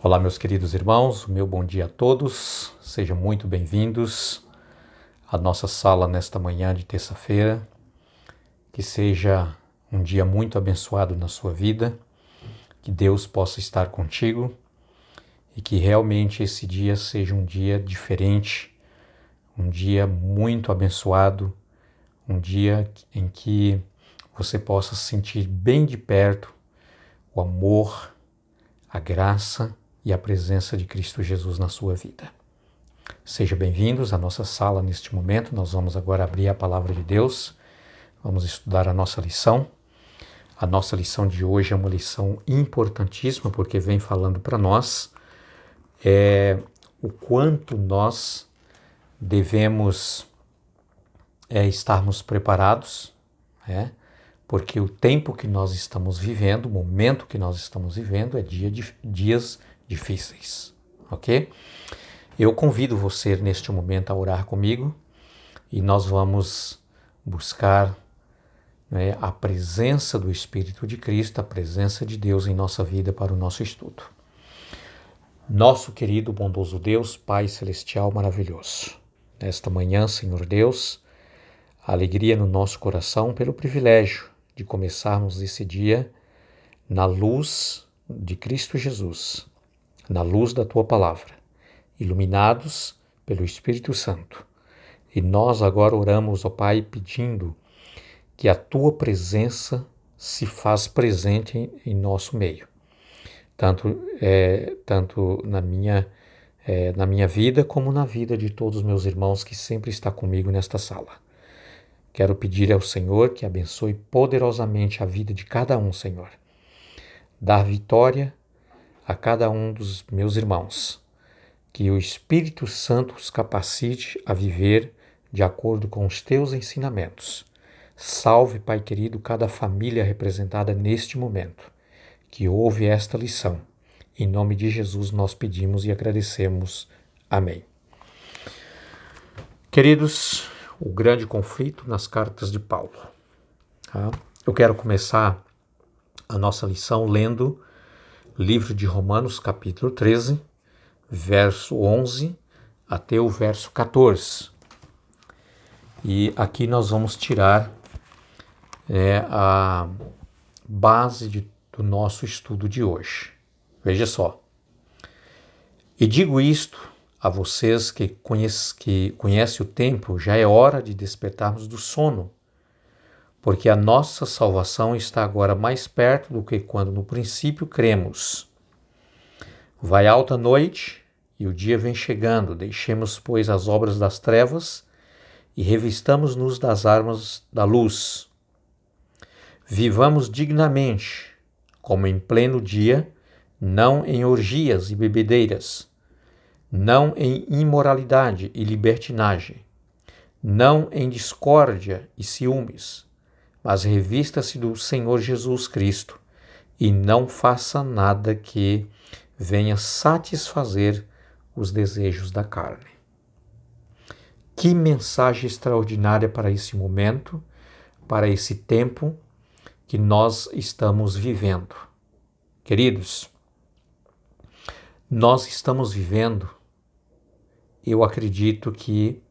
Olá, meus queridos irmãos, o meu bom dia a todos. Sejam muito bem-vindos à nossa sala nesta manhã de terça-feira. Que seja um dia muito abençoado na sua vida, que Deus possa estar contigo e que realmente esse dia seja um dia diferente, um dia muito abençoado, um dia em que você possa sentir bem de perto o amor, a graça e a presença de Cristo Jesus na sua vida. Sejam bem-vindos à nossa sala neste momento. Nós vamos agora abrir a palavra de Deus. Vamos estudar a nossa lição. A nossa lição de hoje é uma lição importantíssima porque vem falando para nós o quanto nós devemos estarmos preparados, porque o tempo que nós estamos vivendo, o momento que nós estamos vivendo é dias difíceis, ok? Eu convido você neste momento a orar comigo e nós vamos buscar a presença do Espírito de Cristo, a presença de Deus em nossa vida para o nosso estudo. Nosso querido, bondoso Deus, Pai Celestial maravilhoso, nesta manhã, Senhor Deus, alegria no nosso coração pelo privilégio de começarmos esse dia na luz de Cristo Jesus, na luz da Tua Palavra, iluminados pelo Espírito Santo. E nós agora oramos, ó Pai, pedindo que a Tua presença se faz presente em nosso meio, tanto na minha vida como na vida de todos os meus irmãos que sempre está comigo nesta sala. Quero pedir ao Senhor que abençoe poderosamente a vida de cada um, Senhor. Dar vitória a cada um dos meus irmãos. Que o Espírito Santo os capacite a viver de acordo com os teus ensinamentos. Salve, Pai querido, cada família representada neste momento, que ouve esta lição. Em nome de Jesus nós pedimos e agradecemos. Amém. Queridos, o grande conflito nas cartas de Paulo. Eu quero começar a nossa lição lendo o livro de Romanos, capítulo 13, verso 11 até o verso 14. E aqui nós vamos tirar a base do nosso estudo de hoje. Veja só. E digo isto a vocês que conhecem o tempo, já é hora de despertarmos do sono, porque a nossa salvação está agora mais perto do que quando no princípio cremos. Vai alta a noite e o dia vem chegando. Deixemos, pois, as obras das trevas e revistamos-nos das armas da luz. Vivamos dignamente, como em pleno dia, não em orgias e bebedeiras, não em imoralidade e libertinagem, não em discórdia e ciúmes, mas revista-se do Senhor Jesus Cristo e não faça nada que venha satisfazer os desejos da carne. Que mensagem extraordinária para esse momento, para esse tempo que nós estamos vivendo. Queridos, nós estamos vivendo, eu acredito que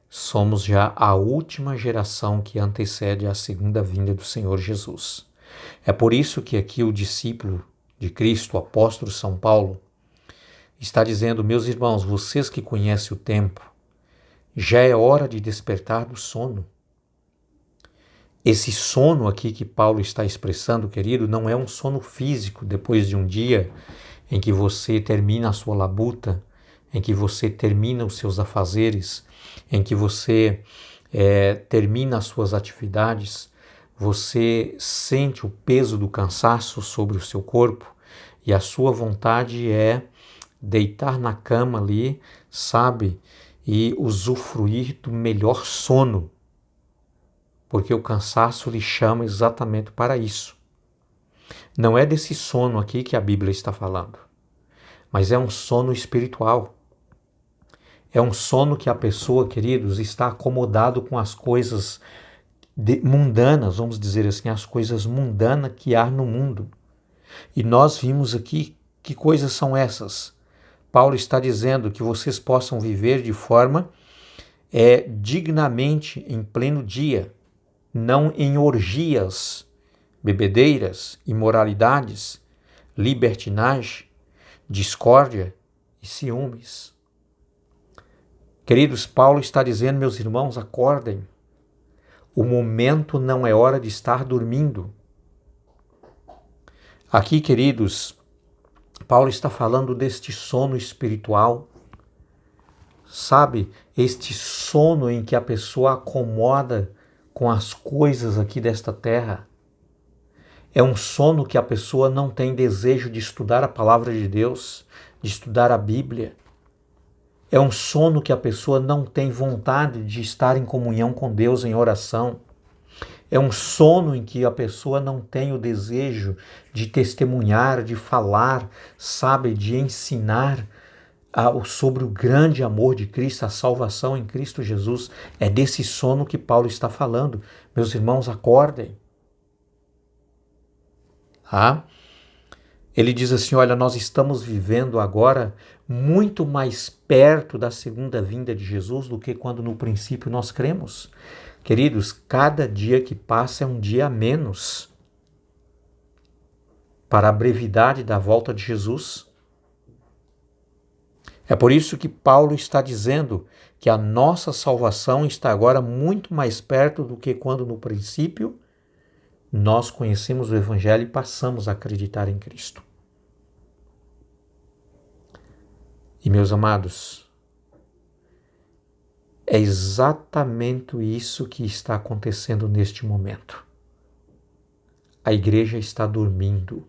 somos já a última geração que antecede a segunda vinda do Senhor Jesus. É por isso que aqui o discípulo de Cristo, o apóstolo São Paulo, está dizendo: meus irmãos, vocês que conhecem o tempo, já é hora de despertar do sono. Esse sono aqui que Paulo está expressando, querido, não é um sono físico depois de um dia em que você termina a sua labuta, em que você termina os seus afazeres, em que você termina as suas atividades, você sente o peso do cansaço sobre o seu corpo e a sua vontade é deitar na cama ali, sabe, e usufruir do melhor sono, porque o cansaço lhe chama exatamente para isso. Não é desse sono aqui que a Bíblia está falando, mas é um sono espiritual. É um sono que a pessoa, queridos, está acomodado com as coisas mundanas, vamos dizer assim, as coisas mundanas que há no mundo. E nós vimos aqui Que coisas são essas? Paulo está dizendo que vocês possam viver de forma dignamente em pleno dia, não em orgias, bebedeiras, imoralidades, libertinagem, discórdia e ciúmes. Queridos, Paulo está dizendo, meus irmãos, acordem. O momento não é hora de estar dormindo. Aqui, queridos, Paulo está falando deste sono espiritual. Sabe, este sono em que a pessoa acomoda com as coisas aqui desta terra. É um sono que a pessoa não tem desejo de estudar a palavra de Deus, de estudar a Bíblia. É um sono que a pessoa não tem vontade de estar em comunhão com Deus em oração. É um sono em que a pessoa não tem o desejo de testemunhar, de falar, sabe, de ensinar sobre o grande amor de Cristo, a salvação em Cristo Jesus. É desse sono que Paulo está falando. Meus irmãos, acordem. Ele diz assim, olha, nós estamos vivendo agora muito mais perto da segunda vinda de Jesus do que quando no princípio nós cremos. Queridos, cada dia que passa é um dia a menos para a brevidade da volta de Jesus. É por isso que Paulo está dizendo que a nossa salvação está agora muito mais perto do que quando no princípio nós conhecemos o Evangelho e passamos a acreditar em Cristo. E meus amados, é exatamente isso que está acontecendo neste momento. A igreja está dormindo,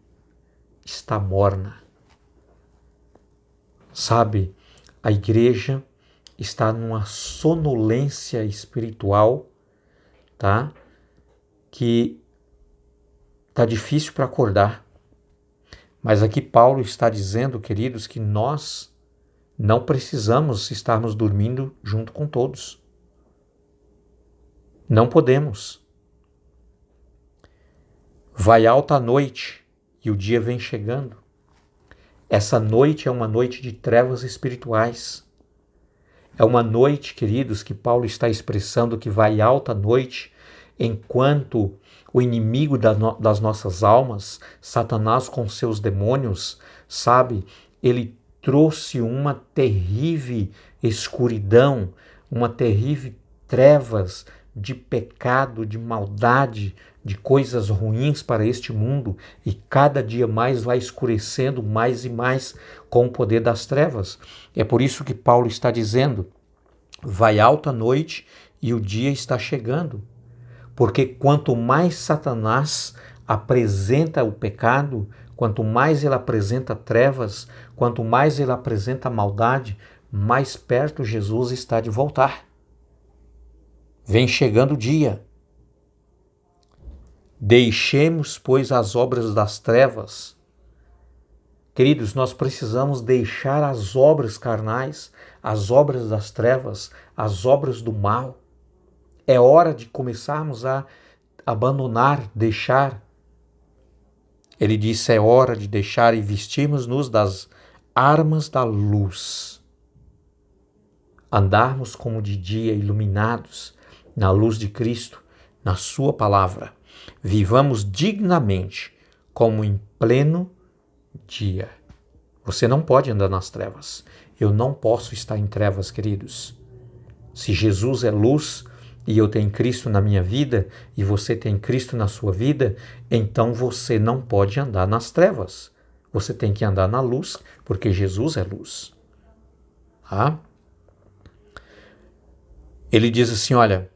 está morna. Sabe, a igreja está numa sonolência espiritual, tá? Que tá difícil para acordar. Mas aqui Paulo está dizendo, queridos, que nós não precisamos estarmos dormindo junto com todos. Não podemos. Vai alta a noite e o dia vem chegando. Essa noite é uma noite de trevas espirituais. É uma noite, queridos, que Paulo está expressando que vai alta a noite, enquanto o inimigo das nossas almas, Satanás com seus demônios, sabe, ele trouxe uma terrível escuridão, uma terrível trevas de pecado, de maldade, de coisas ruins para este mundo, e cada dia mais vai escurecendo mais e mais com o poder das trevas. É por isso que Paulo está dizendo, vai alta a noite e o dia está chegando. Porque quanto mais Satanás apresenta o pecado, quanto mais ele apresenta trevas, quanto mais ele apresenta maldade, mais perto Jesus está de voltar. Vem chegando o dia. Deixemos, pois, as obras das trevas. Queridos, nós precisamos deixar as obras carnais, as obras das trevas, as obras do mal. É hora de começarmos a abandonar, deixar. Ele disse, é hora de deixar e vestirmos-nos das armas da luz. Andarmos como de dia, iluminados na luz de Cristo, na sua palavra. Vivamos dignamente, como em pleno dia. Você não pode andar nas trevas. Eu não posso estar em trevas, queridos. Se Jesus é luz e eu tenho Cristo na minha vida e você tem Cristo na sua vida, então você não pode andar nas trevas. Você tem que andar na luz, porque Jesus é luz. Ele diz assim, olha,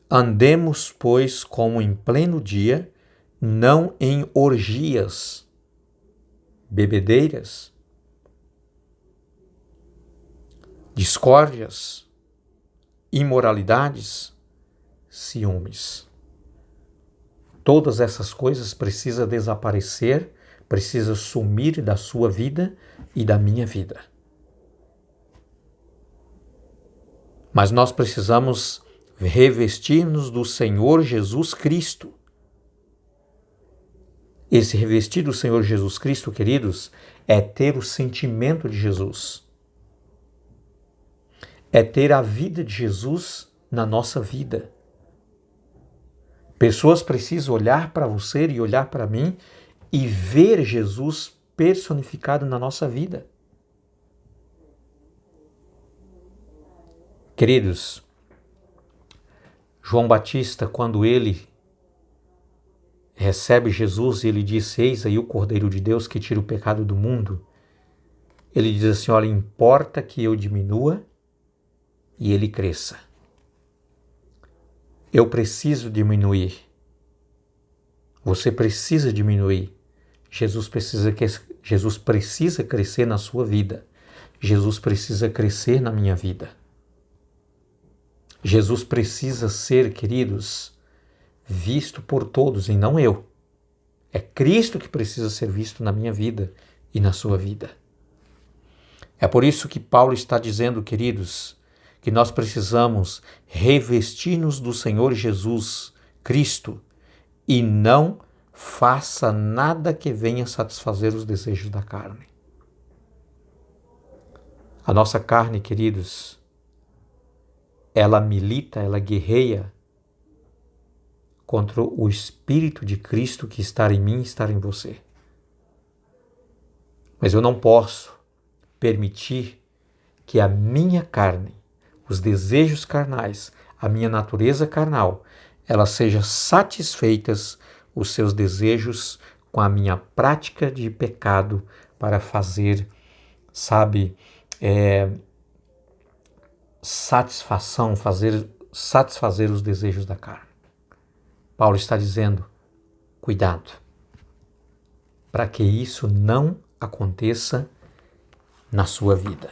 andemos, pois, como em pleno dia, não em orgias, bebedeiras, discórdias, imoralidades, ciúmes. Todas essas coisas precisam desaparecer, precisam sumir da sua vida e da minha vida. Mas nós precisamos revestir-nos do Senhor Jesus Cristo. Esse revestir do Senhor Jesus Cristo, queridos, é ter o sentimento de Jesus. É ter a vida de Jesus na nossa vida. Pessoas precisam olhar para você e olhar para mim e ver Jesus personificado na nossa vida. Queridos, João Batista, quando ele recebe Jesus e ele diz: eis aí o Cordeiro de Deus que tira o pecado do mundo, ele diz assim: olha, importa que eu diminua e ele cresça. Eu preciso diminuir. Você precisa diminuir. Jesus precisa crescer na sua vida. Jesus precisa crescer na minha vida. Jesus precisa ser, queridos, visto por todos e não eu. É Cristo que precisa ser visto na minha vida e na sua vida. É por isso que Paulo está dizendo, queridos, que nós precisamos revestir-nos do Senhor Jesus Cristo e não faça nada que venha satisfazer os desejos da carne. A nossa carne, queridos, ela milita, ela guerreia contra o Espírito de Cristo que está em mim e está em você. Mas eu não posso permitir que a minha carne, os desejos carnais, a minha natureza carnal, ela seja satisfeitas os seus desejos com a minha prática de pecado para fazer, satisfazer os desejos da carne. Paulo está dizendo, cuidado, para que isso não aconteça na sua vida.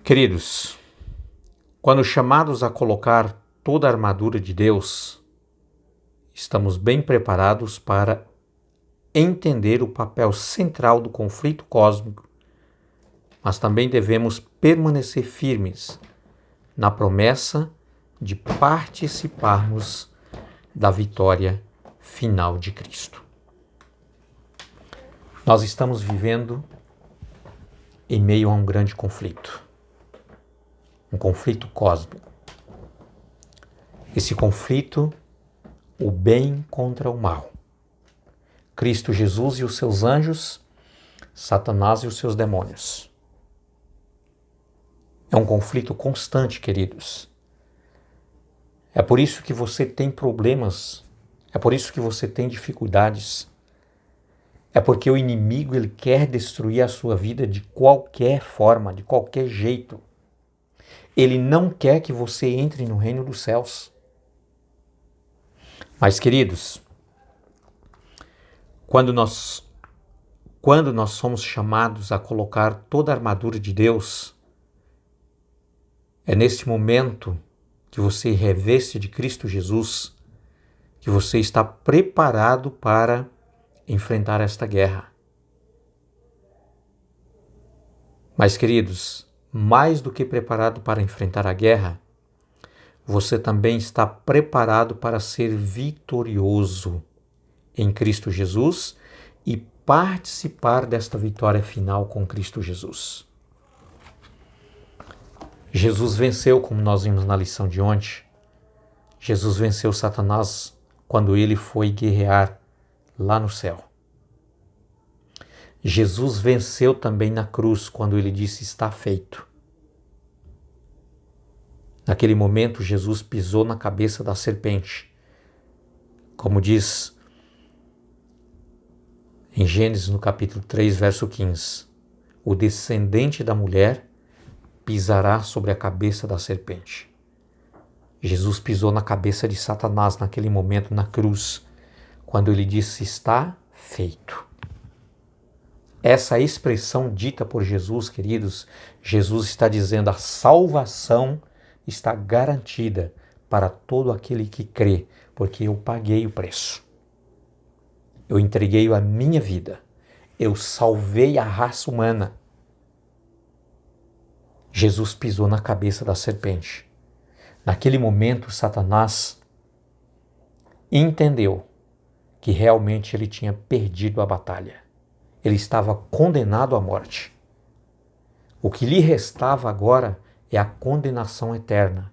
Queridos, quando chamados a colocar toda a armadura de Deus, estamos bem preparados para entender o papel central do conflito cósmico, mas também devemos permanecer firmes na promessa de participarmos da vitória final de Cristo. Nós estamos vivendo em meio a um grande conflito, um conflito cósmico. Esse conflito, o bem contra o mal. Cristo Jesus e os seus anjos, Satanás e os seus demônios. É um conflito constante, queridos. É por isso que você tem problemas, é por isso que você tem dificuldades. É porque o inimigo ele quer destruir a sua vida de qualquer forma, de qualquer jeito. Ele não quer que você entre no reino dos céus. Mas, queridos, quando nós somos chamados a colocar toda a armadura de Deus, é nesse momento que você reveste de Cristo Jesus, que você está preparado para enfrentar esta guerra. Mas, queridos, mais do que preparado para enfrentar a guerra, você também está preparado para ser vitorioso em Cristo Jesus e participar desta vitória final com Cristo Jesus. Jesus venceu, como nós vimos na lição de ontem. Jesus venceu Satanás quando ele foi guerrear lá no céu. Jesus venceu também na cruz quando ele disse: está feito. Naquele momento, Jesus pisou na cabeça da serpente. Como diz em Gênesis, no capítulo 3, verso 15, o descendente da mulher pisará sobre a cabeça da serpente. Jesus pisou na cabeça de Satanás naquele momento na cruz, quando ele disse: está feito. Essa expressão dita por Jesus, queridos, Jesus está dizendo: a salvação está garantida para todo aquele que crê, porque eu paguei o preço. Eu entreguei a minha vida. Eu salvei a raça humana. Jesus pisou na cabeça da serpente. Naquele momento, Satanás entendeu que realmente ele tinha perdido a batalha. Ele estava condenado à morte. O que lhe restava agora é a condenação eterna,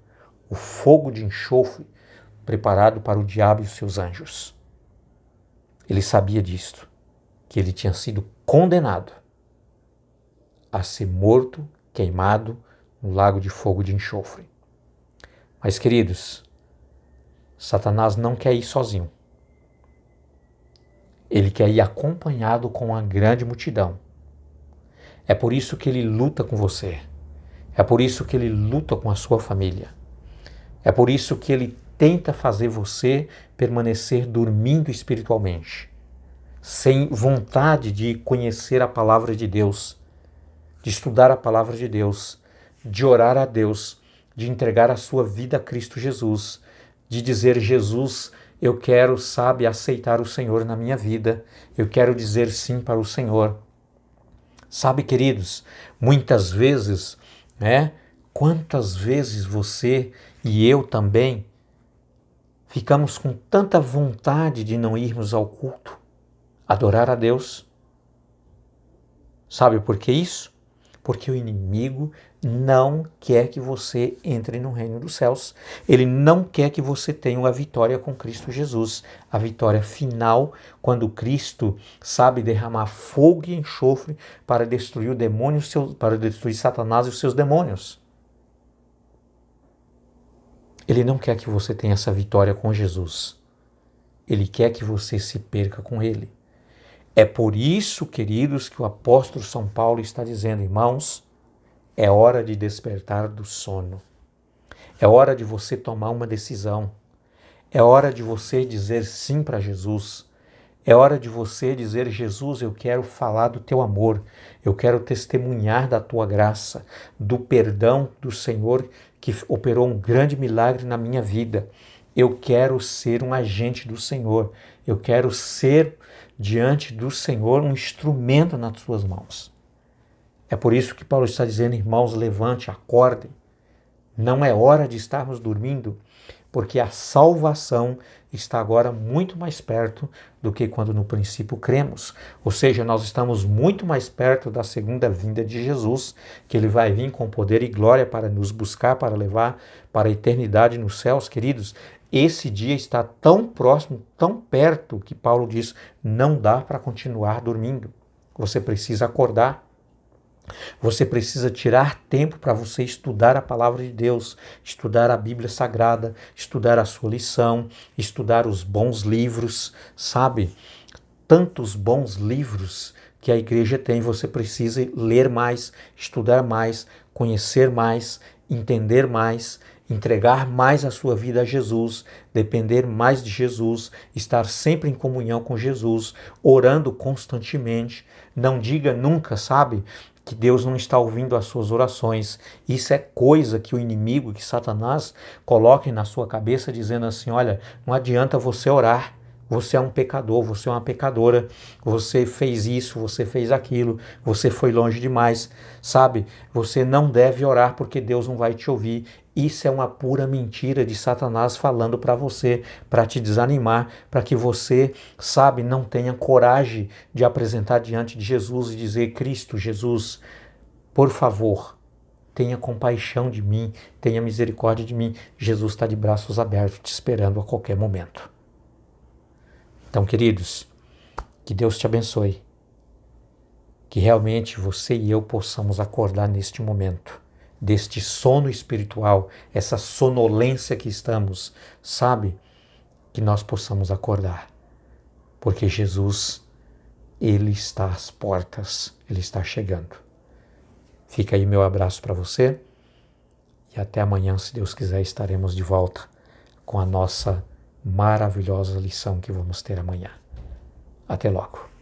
o fogo de enxofre preparado para o diabo e os seus anjos. Ele sabia disto, que ele tinha sido condenado a ser morto, queimado no lago de fogo de enxofre. Mas, queridos, Satanás não quer ir sozinho. Ele quer ir acompanhado com uma grande multidão. É por isso que ele luta com você. É por isso que ele luta com a sua família. É por isso que ele tenta fazer você permanecer dormindo espiritualmente, sem vontade de conhecer a palavra de Deus, de estudar a palavra de Deus, de orar a Deus, de entregar a sua vida a Cristo Jesus, de dizer: Jesus, eu quero, sabe, aceitar o Senhor na minha vida, eu quero dizer sim para o Senhor. Sabe, queridos, muitas vezes, quantas vezes você e eu também ficamos com tanta vontade de não irmos ao culto, adorar a Deus. Sabe por que isso? Porque o inimigo não quer que você entre no reino dos céus. Ele não quer que você tenha uma vitória com Cristo Jesus. A vitória final, quando Cristo sabe derramar fogo e enxofre para destruir o demônio, para destruir Satanás e os seus demônios. Ele não quer que você tenha essa vitória com Jesus. Ele quer que você se perca com ele. É por isso, queridos, que o apóstolo São Paulo está dizendo: irmãos, é hora de despertar do sono. É hora de você tomar uma decisão. É hora de você dizer sim para Jesus. É hora de você dizer: Jesus, eu quero falar do teu amor. Eu quero testemunhar da tua graça, do perdão do Senhor que operou um grande milagre na minha vida. Eu quero ser um agente do Senhor. Eu quero ser, diante do Senhor, um instrumento nas suas mãos. É por isso que Paulo está dizendo: irmãos, levante, acordem. Não é hora de estarmos dormindo, porque a salvação está agora muito mais perto do que quando no princípio cremos. Ou seja, nós estamos muito mais perto da segunda vinda de Jesus, que ele vai vir com poder e glória para nos buscar, para levar para a eternidade nos céus, queridos. Esse dia está tão próximo, tão perto, que Paulo diz: não dá para continuar dormindo. Você precisa acordar. Você precisa tirar tempo para você estudar a palavra de Deus, estudar a Bíblia Sagrada, estudar a sua lição, estudar os bons livros, sabe? Tantos bons livros que a igreja tem, você precisa ler mais, estudar mais, conhecer mais, entender mais, entregar mais a sua vida a Jesus, depender mais de Jesus, estar sempre em comunhão com Jesus, orando constantemente. Não diga nunca, sabe, que Deus não está ouvindo as suas orações. Isso é coisa que o inimigo, que Satanás, coloque na sua cabeça, dizendo assim: olha, não adianta você orar. Você é um pecador, você é uma pecadora, você fez isso, você fez aquilo, você foi longe demais, sabe? Você não deve orar porque Deus não vai te ouvir. Isso é uma pura mentira de Satanás falando para você, para te desanimar, para que você, sabe, não tenha coragem de apresentar diante de Jesus e dizer: Cristo, Jesus, por favor, tenha compaixão de mim, tenha misericórdia de mim. Jesus está de braços abertos te esperando a qualquer momento. Então, queridos, que Deus te abençoe, que realmente você e eu possamos acordar neste momento, deste sono espiritual, essa sonolência que estamos, sabe? Que nós possamos acordar, porque Jesus, ele está às portas, ele está chegando. Fica aí meu abraço para você e até amanhã, se Deus quiser, estaremos de volta com a nossa maravilhosa lição que vamos ter amanhã. Até logo.